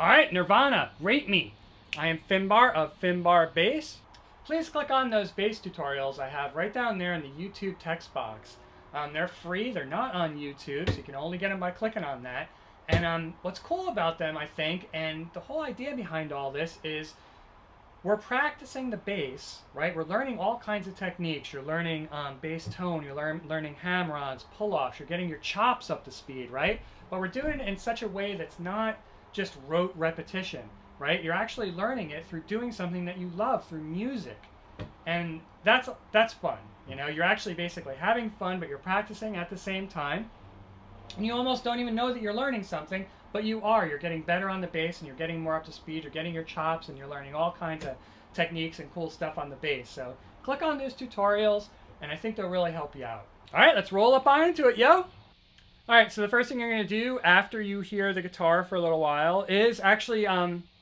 Alright, Nirvana, rate me. I am Finbar of Finbar Bass. Please click on those bass tutorials I have right down there in the YouTube text box. They're free, they're not on YouTube, so you can only get them by clicking on that. And what's cool about them, I think, and the whole idea behind all this is we're practicing the bass, right? We're learning all kinds of techniques. You're learning bass tone, you're learning hammer-ons, pull-offs, you're getting your chops up to speed, right? But we're doing it in such a way that's not just rote repetition, right? You're actually learning it through doing something that you love, through music. And that's fun. You know, you're actually basically having fun, but you're practicing at the same time. And you almost don't even know that you're learning something, but you are. You're getting better on the bass, and you're getting more up to speed. You're getting your chops, and you're learning all kinds of techniques and cool stuff on the bass. So click on those tutorials, and I think they'll really help you out. All right, let's roll up on into it, yo! All right, so the first thing you're going to do after you hear the guitar for a little while is actually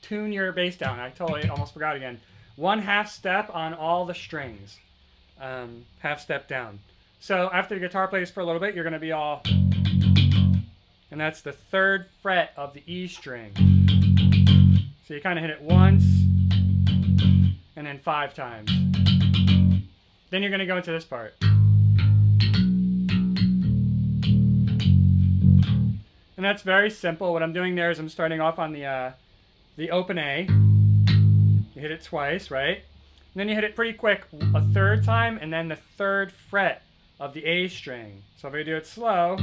tune your bass down. I totally almost forgot again. 1/2 step on all the strings. Half step down. So after the guitar plays for a little bit, you're going to be all... And that's the 3rd fret of the E string. So you kind of hit it once, and then 5 times. Then you're going to go into this part. And that's very simple. What I'm doing there is I'm starting off on the open A. You hit it twice, right? And then you hit it pretty quick a 3rd time, and then the 3rd fret of the A string. So if I do it slow,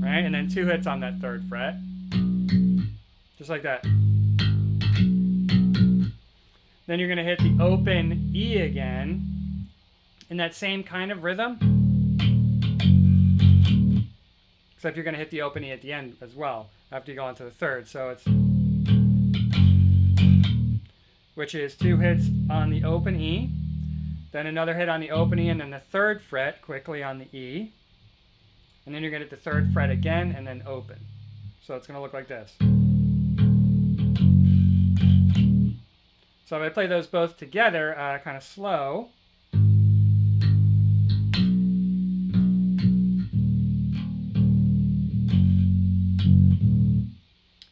right? And then 2 hits on that 3rd fret. Just like that. Then you're going to hit the open E again in that same kind of rhythm. Except you're going to hit the open E at the end as well, after you go on to the 3rd. So it's... which is 2 hits on the open E, then another hit on the open E, and then the 3rd fret quickly on the E. And then you're going to hit the 3rd fret again, and then open. So it's going to look like this. So if I play those both together, kind of slow.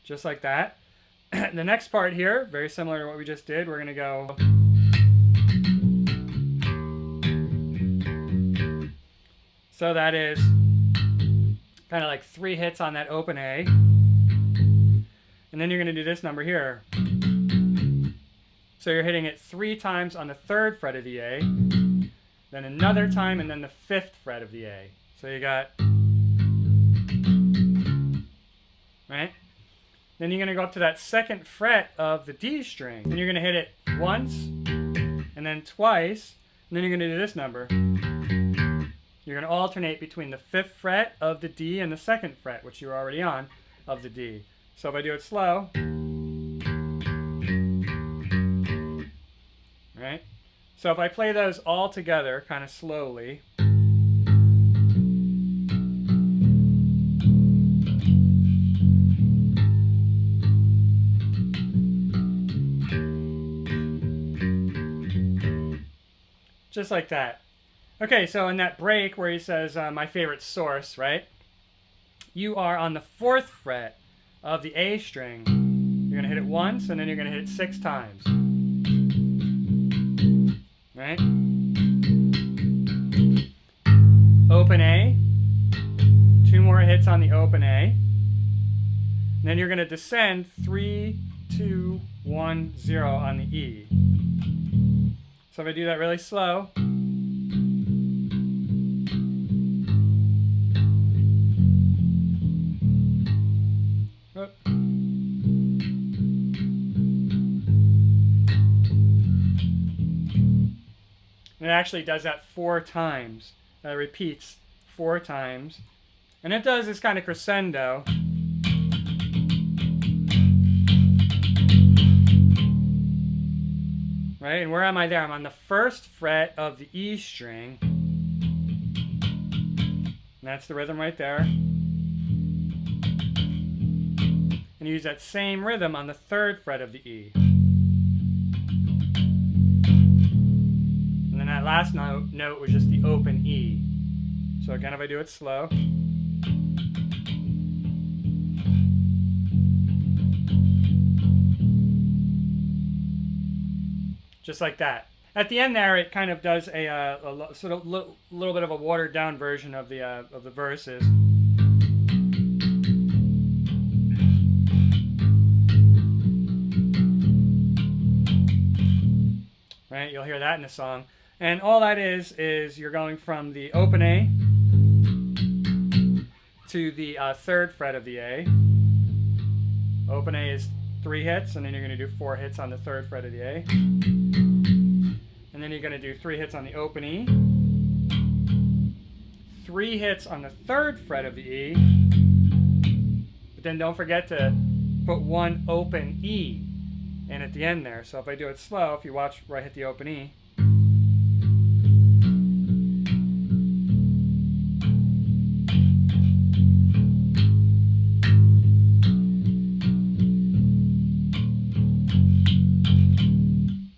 Just like that. The next part here, very similar to what we just did, we're going to go... So that is kind of like 3 hits on that open A. And then you're going to do this number here. So you're hitting it 3 times on the 3rd fret of the A, then another time, and then the 5th fret of the A. So you got... right? Then you're going to go up to that 2nd fret of the D string. Then you're going to hit it once, and then twice, and then you're going to do this number. You're going to alternate between the 5th fret of the D and the 2nd fret, which you were already on, of the D. So if I do it slow, right? So if I play those all together, kind of slowly, just like that. Okay, so in that break where he says, my favorite source, right? You are on the 4th fret of the A string. You're going to hit it once, and then you're going to hit it 6 times. Right? Open A. 2 more hits on the open A. And then you're going to descend 3, 2, 1, 0 on the E. So if I do that really slow, and it actually does that 4 times. It repeats 4 times. And it does this kind of crescendo. Right? And where am I there? I'm on the 1st fret of the E string. And that's the rhythm right there. And use that same rhythm on the 3rd fret of the E. And then that last note was just the open E. So again, if I do it slow. just like that. At the end there, it kind of does a sort of little bit of a watered down version of the verses. Right, you'll hear that in the song. And all that is you're going from the open A to the 3rd fret of the A. Open A is 3 hits, and then you're going to do 4 hits on the 3rd fret of the A. And then you're going to do 3 hits on the open E. 3 hits on the 3rd fret of the E. But then don't forget to put 1 open E in at the end there. So if I do it slow, if you watch where I hit the open E.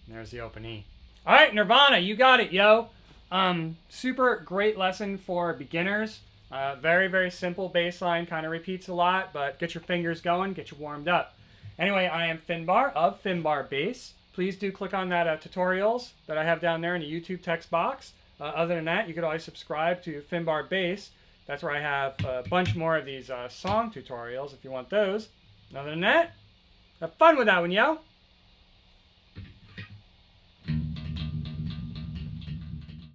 There's the open E. All right, Nirvana, you got it, yo. Super great lesson for beginners. Very, very simple bass line, kind of repeats a lot, but get your fingers going, get you warmed up. Anyway, I am Finbar of Finbar Bass. Please do click on that tutorials that I have down there in the YouTube text box. Other than that, you could always subscribe to Finbar Bass. That's where I have a bunch more of these song tutorials if you want those. Other than that, have fun with that one, yo.